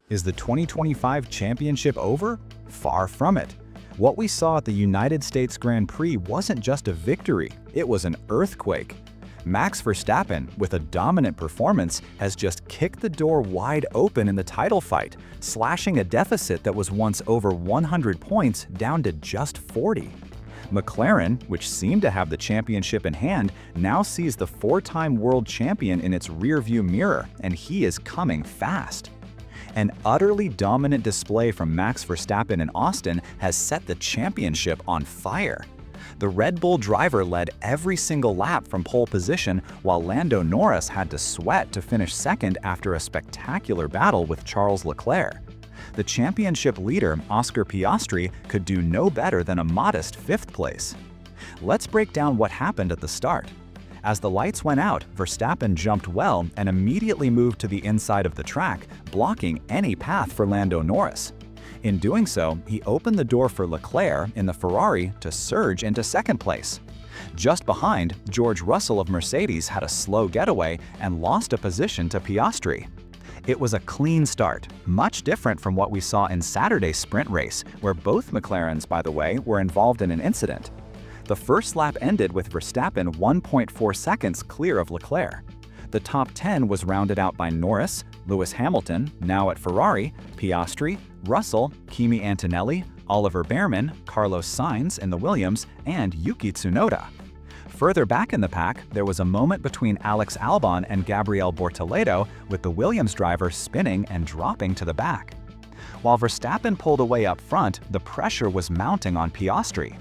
Is the 2025 championship over? Far from it. What we saw at the United States Grand Prix wasn't just a victory, it was an earthquake. Max Verstappen, with a dominant performance, has just kicked the door wide open in the title fight, slashing a deficit that was once over 100 points down to just 40. McLaren, which seemed to have the championship in hand, now sees the four-time world champion in its rearview mirror, and he is coming fast. An utterly dominant display from Max Verstappen in Austin has set the championship on fire. The Red Bull driver led every single lap from pole position, while Lando Norris had to sweat to finish second after a spectacular battle with Charles Leclerc. The championship leader, Oscar Piastri, could do no better than a modest fifth place. Let's break down what happened at the start. As the lights went out, Verstappen jumped well and immediately moved to the inside of the track, blocking any path for Lando Norris. In doing so, he opened the door for Leclerc in the Ferrari to surge into second place. Just behind, George Russell of Mercedes had a slow getaway and lost a position to Piastri. It was a clean start, much different from what we saw in Saturday's sprint race, where both McLarens, by the way, were involved in an incident. The first lap ended with Verstappen 1.4 seconds clear of Leclerc. The top 10 was rounded out by Norris, Lewis Hamilton, now at Ferrari, Piastri, Russell, Kimi Antonelli, Oliver Bearman, Carlos Sainz in the Williams, and Yuki Tsunoda. Further back in the pack, there was a moment between Alex Albon and Gabriel Bortoledo, with the Williams driver spinning and dropping to the back. While Verstappen pulled away up front, the pressure was mounting on Piastri.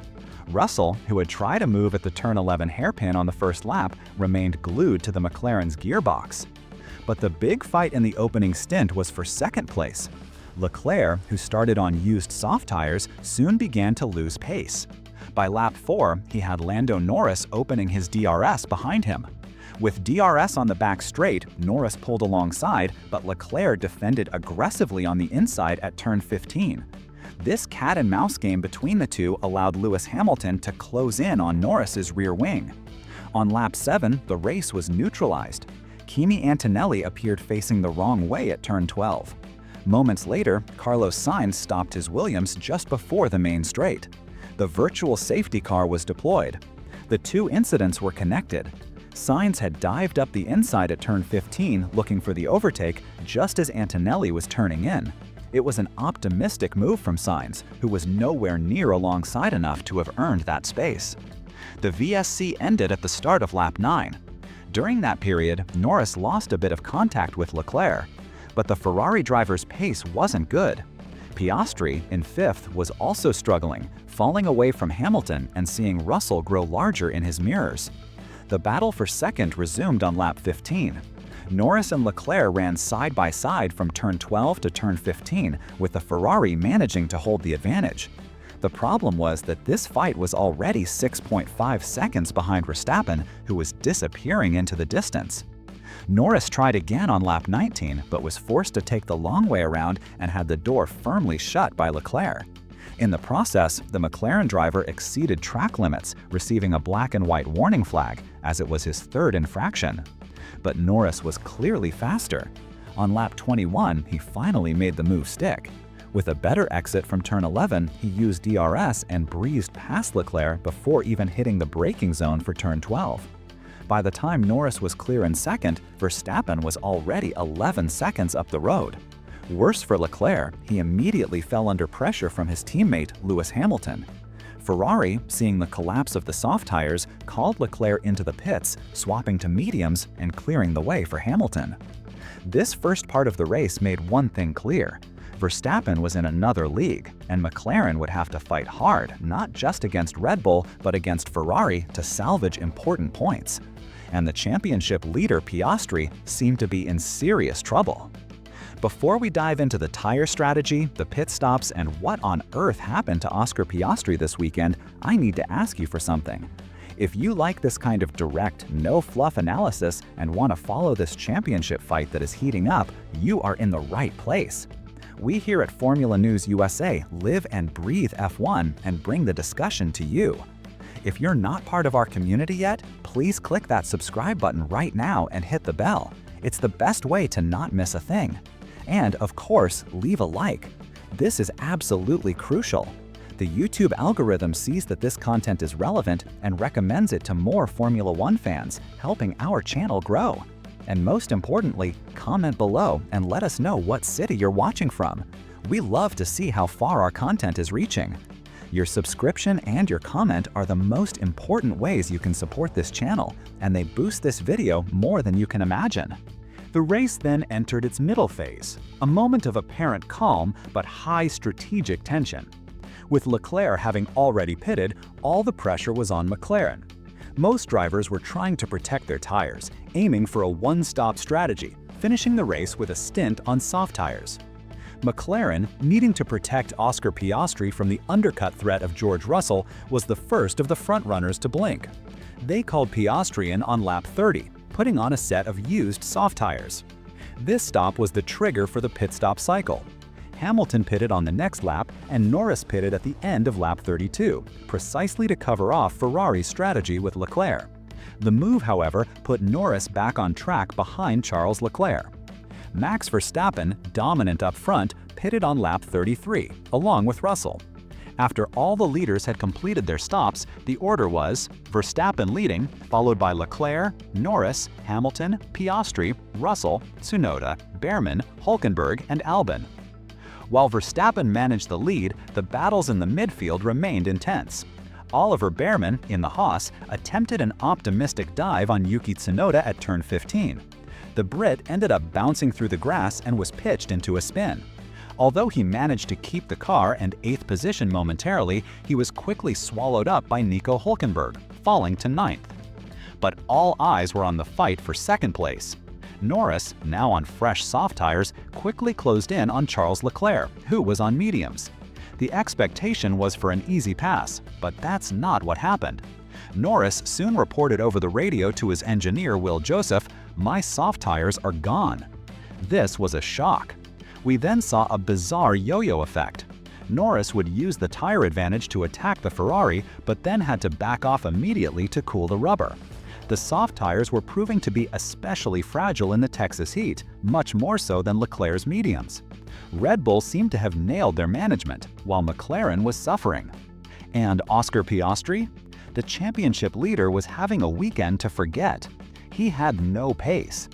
Russell, who had tried a move at the turn 11 hairpin on the first lap, remained glued to the McLaren's gearbox. But the big fight in the opening stint was for second place. Leclerc, who started on used soft tires, soon began to lose pace. By lap 4, he had Lando Norris opening his DRS behind him. With DRS on the back straight, Norris pulled alongside, but Leclerc defended aggressively on the inside at turn 15. This cat-and-mouse game between the two allowed Lewis Hamilton to close in on Norris's rear wing. On lap 7, the race was neutralized. Kimi Antonelli appeared facing the wrong way at turn 12. Moments later, Carlos Sainz stopped his Williams just before the main straight. The virtual safety car was deployed. The two incidents were connected. Sainz had dived up the inside at turn 15 looking for the overtake just as Antonelli was turning in. It was an optimistic move from Sainz, who was nowhere near alongside enough to have earned that space. The VSC ended at the start of lap 9. During that period, Norris lost a bit of contact with Leclerc, but the Ferrari driver's pace wasn't good. Piastri, in fifth, was also struggling, falling away from Hamilton and seeing Russell grow larger in his mirrors. The battle for second resumed on lap 15. Norris and Leclerc ran side by side from turn 12 to turn 15, with the Ferrari managing to hold the advantage. The problem was that this fight was already 6.5 seconds behind Verstappen, who was disappearing into the distance. Norris tried again on lap 19, but was forced to take the long way around and had the door firmly shut by Leclerc. In the process, the McLaren driver exceeded track limits, receiving a black and white warning flag, as it was his third infraction. But Norris was clearly faster. On lap 21, he finally made the move stick. With a better exit from turn 11, he used DRS and breezed past Leclerc before even hitting the braking zone for turn 12. By the time Norris was clear in second, Verstappen was already 11 seconds up the road. Worse for Leclerc, he immediately fell under pressure from his teammate, Lewis Hamilton. Ferrari, seeing the collapse of the soft tires, called Leclerc into the pits, swapping to mediums and clearing the way for Hamilton. This first part of the race made one thing clear. Verstappen was in another league, and McLaren would have to fight hard, not just against Red Bull, but against Ferrari to salvage important points. And the championship leader Piastri seemed to be in serious trouble. Before we dive into the tire strategy, the pit stops, and what on earth happened to Oscar Piastri this weekend, I need to ask you for something. If you like this kind of direct, no-fluff analysis and want to follow this championship fight that is heating up, you are in the right place. We here at Formula News USA live and breathe F1 and bring the discussion to you. If you're not part of our community yet, please click that subscribe button right now and hit the bell. It's the best way to not miss a thing. And of course, leave a like. This is absolutely crucial. The YouTube algorithm sees that this content is relevant and recommends it to more Formula One fans, helping our channel grow. And most importantly, comment below and let us know what city you're watching from. We love to see how far our content is reaching. Your subscription and your comment are the most important ways you can support this channel, and they boost this video more than you can imagine. The race then entered its middle phase, a moment of apparent calm but high strategic tension. With Leclerc having already pitted, all the pressure was on McLaren. Most drivers were trying to protect their tires, aiming for a one-stop strategy, finishing the race with a stint on soft tires. McLaren, needing to protect Oscar Piastri from the undercut threat of George Russell, was the first of the frontrunners to blink. They called Piastri in on lap 30, putting on a set of used soft tires. This stop was the trigger for the pit stop cycle. Hamilton pitted on the next lap, and Norris pitted at the end of lap 32, precisely to cover off Ferrari's strategy with Leclerc. The move, however, put Norris back on track behind Charles Leclerc. Max Verstappen, dominant up front, pitted on lap 33, along with Russell. After all the leaders had completed their stops, the order was Verstappen leading, followed by Leclerc, Norris, Hamilton, Piastri, Russell, Tsunoda, Behrman, Hülkenberg, and Albon. While Verstappen managed the lead, the battles in the midfield remained intense. Oliver Behrman, in the Haas, attempted an optimistic dive on Yuki Tsunoda at turn 15. The Brit ended up bouncing through the grass and was pitched into a spin. Although he managed to keep the car and 8th position momentarily, he was quickly swallowed up by Nico Hülkenberg, falling to 9th. But all eyes were on the fight for second place. Norris, now on fresh soft tires, quickly closed in on Charles Leclerc, who was on mediums. The expectation was for an easy pass, but that's not what happened. Norris soon reported over the radio to his engineer Will Joseph, "My soft tires are gone." This was a shock. We then saw a bizarre yo-yo effect. Norris would use the tire advantage to attack the Ferrari, but then had to back off immediately to cool the rubber. The soft tires were proving to be especially fragile in the Texas heat, much more so than Leclerc's mediums. Red Bull seemed to have nailed their management, while McLaren was suffering. And Oscar Piastri? The championship leader was having a weekend to forget. He had no pace.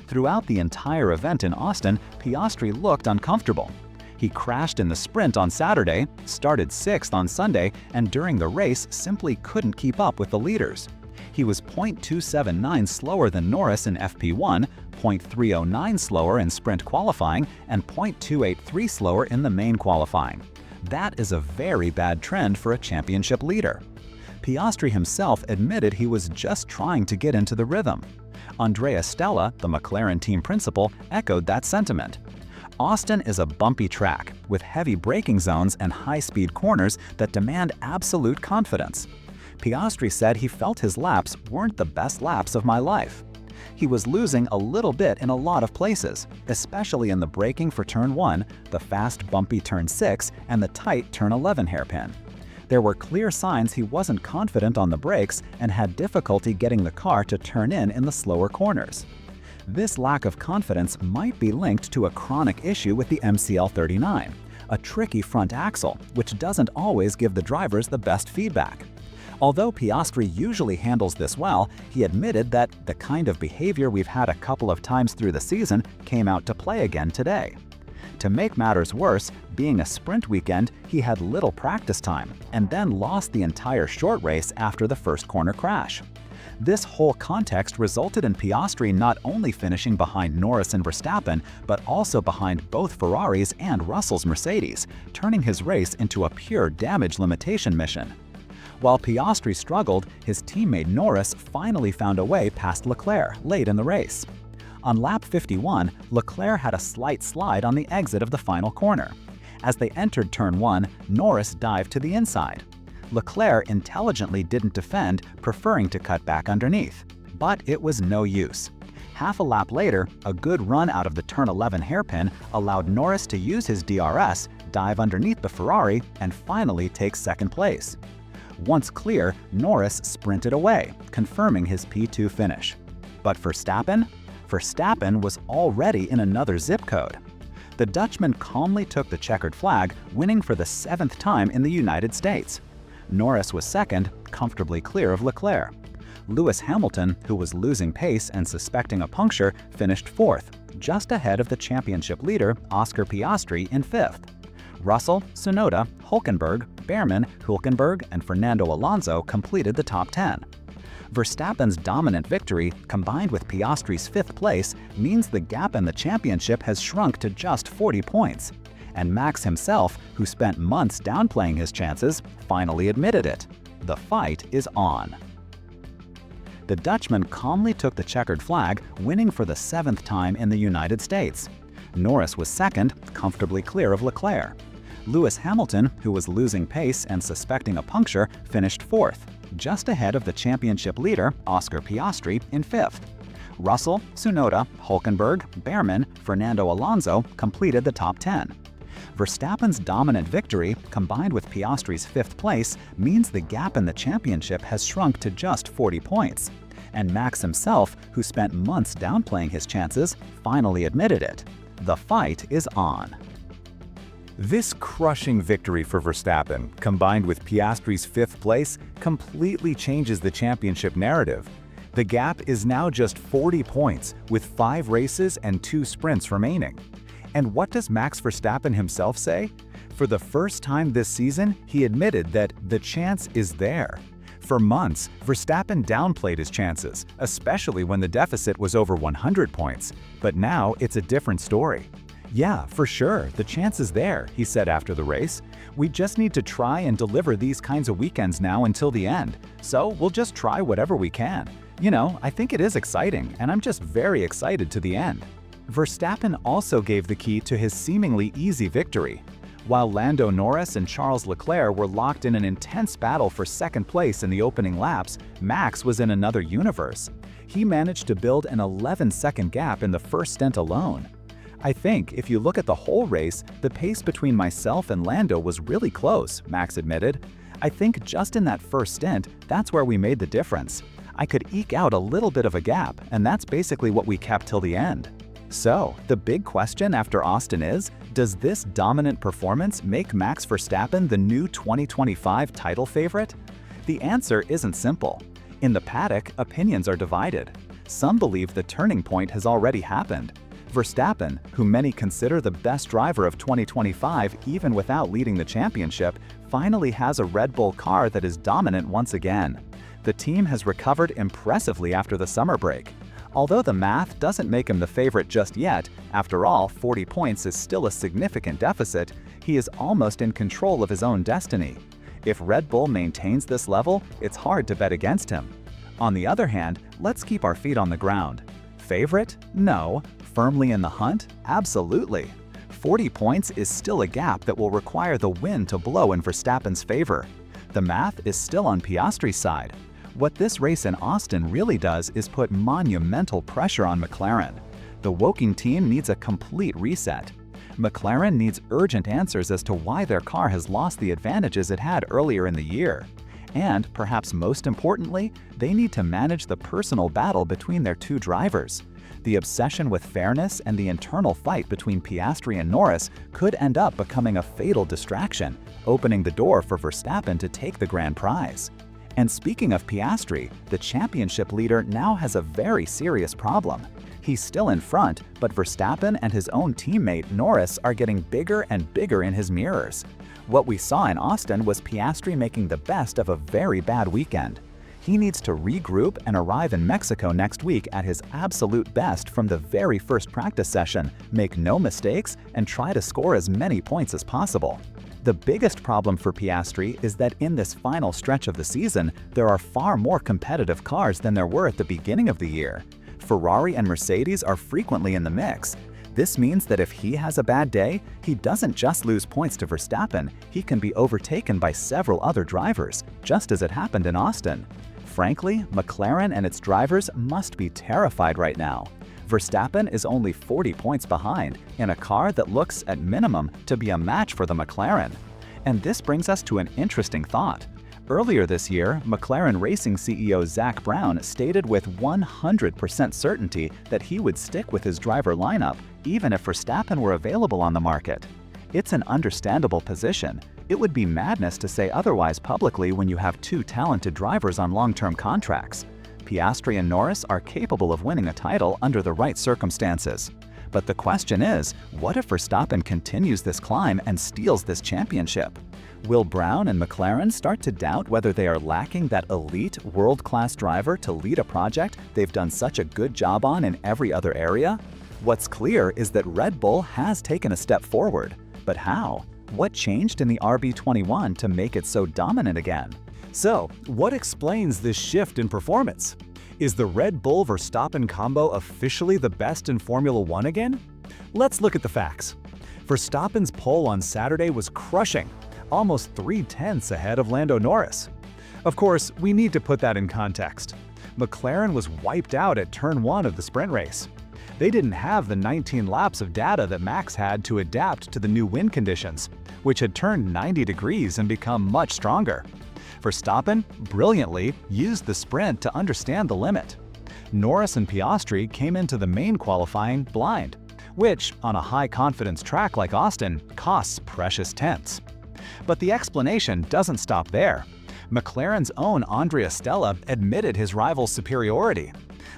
Throughout the entire event in Austin, Piastri looked uncomfortable. He crashed in the sprint on Saturday, started 6th on Sunday, and during the race simply couldn't keep up with the leaders. He was 0.279 slower than Norris in FP1, 0.309 slower in sprint qualifying, and 0.283 slower in the main qualifying. That is a very bad trend for a championship leader. Piastri himself admitted he was just trying to get into the rhythm. Andrea Stella, the McLaren team principal, echoed that sentiment. Austin is a bumpy track, with heavy braking zones and high-speed corners that demand absolute confidence. Piastri said he felt his laps weren't the best laps of my life. He was losing a little bit in a lot of places, especially in the braking for turn 1, the fast bumpy turn 6, and the tight turn 11 hairpin. There were clear signs he wasn't confident on the brakes and had difficulty getting the car to turn in the slower corners. This lack of confidence might be linked to a chronic issue with the MCL39, a tricky front axle which doesn't always give the drivers the best feedback. Although Piastri usually handles this well, he admitted that the kind of behavior we've had a couple of times through the season came out to play again today. To make matters worse, being a sprint weekend, he had little practice time and then lost the entire short race after the first corner crash. This whole context resulted in Piastri not only finishing behind Norris and Verstappen, but also behind both Ferraris and Russell's Mercedes, turning his race into a pure damage limitation mission. While Piastri struggled, his teammate Norris finally found a way past Leclerc late in the race. On lap 51, Leclerc had a slight slide on the exit of the final corner. As they entered turn 1, Norris dived to the inside. Leclerc intelligently didn't defend, preferring to cut back underneath. But it was no use. Half a lap later, a good run out of the turn 11 hairpin allowed Norris to use his DRS, dive underneath the Ferrari, and finally take second place. Once clear, Norris sprinted away, confirming his P2 finish. But Verstappen? Verstappen was already in another zip code. The Dutchman calmly took the checkered flag, winning for the 7th time in the United States. Norris was second, comfortably clear of Leclerc. Lewis Hamilton, who was losing pace and suspecting a puncture, finished 4th, just ahead of the championship leader Oscar Piastri in 5th. Russell, Tsunoda, Hülkenberg, Behrman, Hülkenberg, and Fernando Alonso completed the top 10. Verstappen's dominant victory, combined with Piastri's 5th place, means the gap in the championship has shrunk to just 40 points. And Max himself, who spent months downplaying his chances, finally admitted it. The fight is on. The Dutchman calmly took the checkered flag, winning for the 7th time in the United States. Norris was second, comfortably clear of Leclerc. Lewis Hamilton, who was losing pace and suspecting a puncture, finished 4th, just ahead of the championship leader Oscar Piastri in 5th. Russell, Tsunoda, Hülkenberg, Behrman, Fernando Alonso completed the top 10. Verstappen's dominant victory, combined with Piastri's 5th place, means the gap in the championship has shrunk to just 40 points. And Max himself, who spent months downplaying his chances, finally admitted it. The fight is on. This crushing victory for Verstappen, combined with Piastri's 5th place, completely changes the championship narrative. The gap is now just 40 points, with 5 races and 2 sprints remaining. And what does Max Verstappen himself say? For the first time this season, he admitted that the chance is there. For months, Verstappen downplayed his chances, especially when the deficit was over 100 points. But now it's a different story. Yeah, for sure, the chance is there, he said after the race. We just need to try and deliver these kinds of weekends now until the end. So we'll just try whatever we can. You know, I think it is exciting, and I'm just very excited to the end. Verstappen also gave the key to his seemingly easy victory. While Lando Norris and Charles Leclerc were locked in an intense battle for second place in the opening laps, Max was in another universe. He managed to build an 11-second gap in the first stint alone. I think if you look at the whole race, the pace between myself and Lando was really close, Max admitted. I think just in that first stint, that's where we made the difference. I could eke out a little bit of a gap, and that's basically what we kept till the end. So, the big question after Austin is, does this dominant performance make Max Verstappen the new 2025 title favorite? The answer isn't simple. In the paddock, opinions are divided. Some believe the turning point has already happened. Verstappen, who many consider the best driver of 2025 even without leading the championship, finally has a Red Bull car that is dominant once again. The team has recovered impressively after the summer break. Although the math doesn't make him the favorite just yet, after all, 40 points is still a significant deficit, he is almost in control of his own destiny. If Red Bull maintains this level, it's hard to bet against him. On the other hand, let's keep our feet on the ground. Favorite? No. Firmly in the hunt? Absolutely. 40 points is still a gap that will require the wind to blow in Verstappen's favor. The math is still on Piastri's side. What this race in Austin really does is put monumental pressure on McLaren. The Woking team needs a complete reset. McLaren needs urgent answers as to why their car has lost the advantages it had earlier in the year. And, perhaps most importantly, they need to manage the personal battle between their two drivers. The obsession with fairness and the internal fight between Piastri and Norris could end up becoming a fatal distraction, opening the door for Verstappen to take the grand prize. And speaking of Piastri, the championship leader now has a very serious problem. He's still in front, but Verstappen and his own teammate Norris are getting bigger and bigger in his mirrors. What we saw in Austin was Piastri making the best of a very bad weekend. He needs to regroup and arrive in Mexico next week at his absolute best from the very first practice session, make no mistakes, and try to score as many points as possible. The biggest problem for Piastri is that in this final stretch of the season, there are far more competitive cars than there were at the beginning of the year. Ferrari and Mercedes are frequently in the mix. This means that if he has a bad day, he doesn't just lose points to Verstappen, he can be overtaken by several other drivers, just as it happened in Austin. Frankly, McLaren and its drivers must be terrified right now. Verstappen is only 40 points behind in a car that looks, at minimum, to be a match for the McLaren. And this brings us to an interesting thought. Earlier this year, McLaren Racing CEO Zak Brown stated with 100% certainty that he would stick with his driver lineup, even if Verstappen were available on the market. It's an understandable position. It would be madness to say otherwise publicly when you have two talented drivers on long-term contracts. Piastri and Norris are capable of winning a title under the right circumstances. But the question is, what if Verstappen continues this climb and steals this championship? Will Brown and McLaren start to doubt whether they are lacking that elite, world-class driver to lead a project they've done such a good job on in every other area? What's clear is that Red Bull has taken a step forward. But how? What changed in the RB21 to make it so dominant again? So, what explains this shift in performance? Is the Red Bull-Verstappen combo officially the best in Formula One again? Let's look at the facts. Verstappen's pole on Saturday was crushing, almost 3/10 ahead of Lando Norris. Of course, we need to put that in context. McLaren was wiped out at turn 1 of the sprint race. They didn't have the 19 laps of data that Max had to adapt to the new wind conditions, which had turned 90 degrees and become much stronger. Verstappen brilliantly used the sprint to understand the limit. Norris and Piastri came into the main qualifying blind, which, on a high-confidence track like Austin, costs precious tenths. But the explanation doesn't stop there. McLaren's own Andrea Stella admitted his rival's superiority.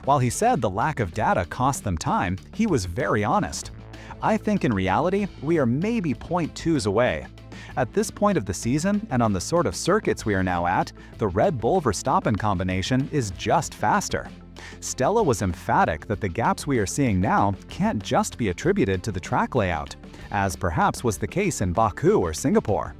While he said the lack of data cost them time, he was very honest. I think in reality, we are maybe 0.2s away. At this point of the season and on the sort of circuits we are now at, the Red Bull-Verstappen combination is just faster. Stella was emphatic that the gaps we are seeing now can't just be attributed to the track layout, as perhaps was the case in Baku or Singapore.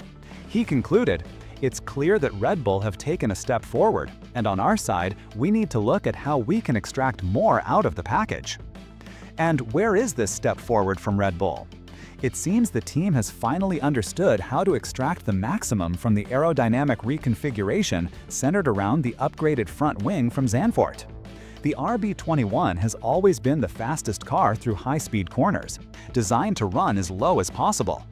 He concluded, "It's clear that Red Bull have taken a step forward, and on our side, we need to look at how we can extract more out of the package." And where is this step forward from Red Bull? It seems the team has finally understood how to extract the maximum from the aerodynamic reconfiguration centered around the upgraded front wing from Zandvoort. The RB21 has always been the fastest car through high-speed corners, designed to run as low as possible.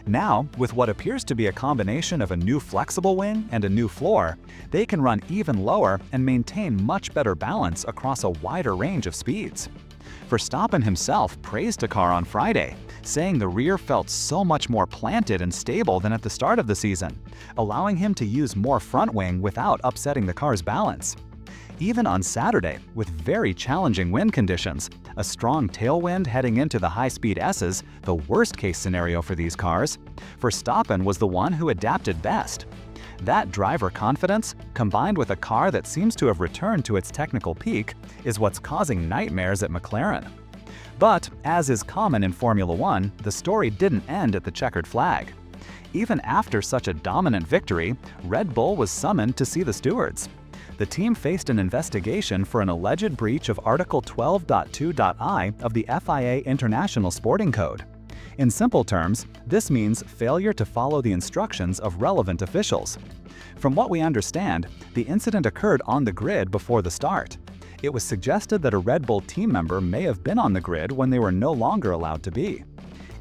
Now, with what appears to be a combination of a new flexible wing and a new floor, they can run even lower and maintain much better balance across a wider range of speeds. Verstappen himself praised the car on Friday, saying the rear felt so much more planted and stable than at the start of the season, allowing him to use more front wing without upsetting the car's balance. Even on Saturday, with very challenging wind conditions, a strong tailwind heading into the high-speed S's, the worst-case scenario for these cars, Verstappen was the one who adapted best. That driver confidence, combined with a car that seems to have returned to its technical peak, is what's causing nightmares at McLaren. But, as is common in Formula One, the story didn't end at the checkered flag. Even after such a dominant victory, Red Bull was summoned to see the stewards. The team faced an investigation for an alleged breach of Article 12.2.I of the FIA International Sporting Code. In simple terms, this means failure to follow the instructions of relevant officials. From what we understand, the incident occurred on the grid before the start. It was suggested that a Red Bull team member may have been on the grid when they were no longer allowed to be.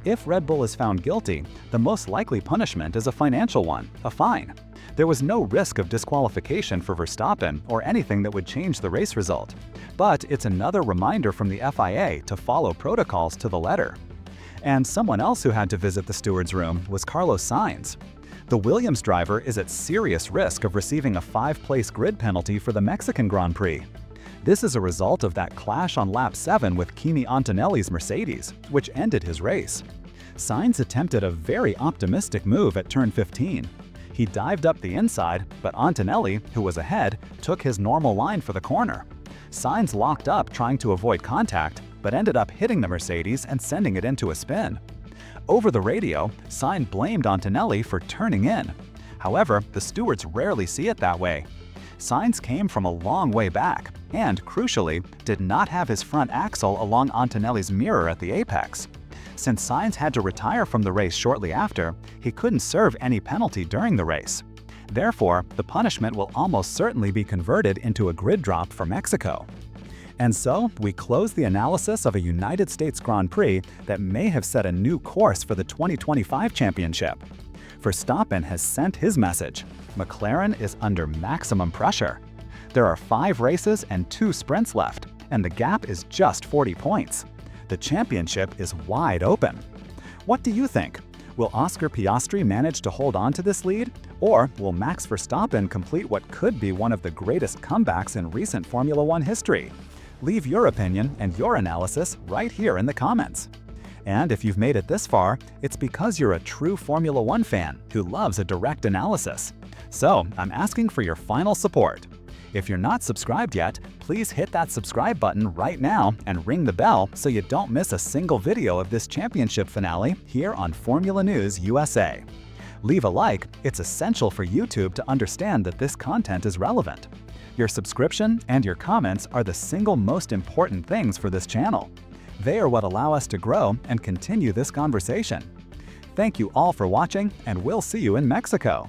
If Red Bull is found guilty, the most likely punishment is a financial one, a fine. There was no risk of disqualification for Verstappen or anything that would change the race result. But it's another reminder from the FIA to follow protocols to the letter. And someone else who had to visit the steward's room was Carlos Sainz. The Williams driver is at serious risk of receiving a 5-place grid penalty for the Mexican Grand Prix. This is a result of that clash on lap 7 with Kimi Antonelli's Mercedes, which ended his race. Sainz attempted a very optimistic move at turn 15. He dived up the inside, but Antonelli, who was ahead, took his normal line for the corner. Sainz locked up trying to avoid contact, but ended up hitting the Mercedes and sending it into a spin. Over the radio, Sainz blamed Antonelli for turning in. However, the stewards rarely see it that way. Sainz came from a long way back and, crucially, did not have his front axle along Antonelli's mirror at the apex. Since Sainz had to retire from the race shortly after, he couldn't serve any penalty during the race. Therefore, the punishment will almost certainly be converted into a grid drop for Mexico. And so, we close the analysis of a United States Grand Prix that may have set a new course for the 2025 championship. Verstappen has sent his message. McLaren is under maximum pressure. There are 5 races and 2 sprints left, and the gap is just 40 points. The championship is wide open. What do you think? Will Oscar Piastri manage to hold on to this lead? Or will Max Verstappen complete what could be one of the greatest comebacks in recent Formula One history? Leave your opinion and your analysis right here in the comments. And if you've made it this far, it's because you're a true Formula One fan who loves a direct analysis. So I'm asking for your final support. If you're not subscribed yet, please hit that subscribe button right now and ring the bell so you don't miss a single video of this championship finale here on Formula News USA. Leave a like, it's essential for YouTube to understand that this content is relevant. Your subscription and your comments are the single most important things for this channel. They are what allow us to grow and continue this conversation. Thank you all for watching, and we'll see you in Mexico.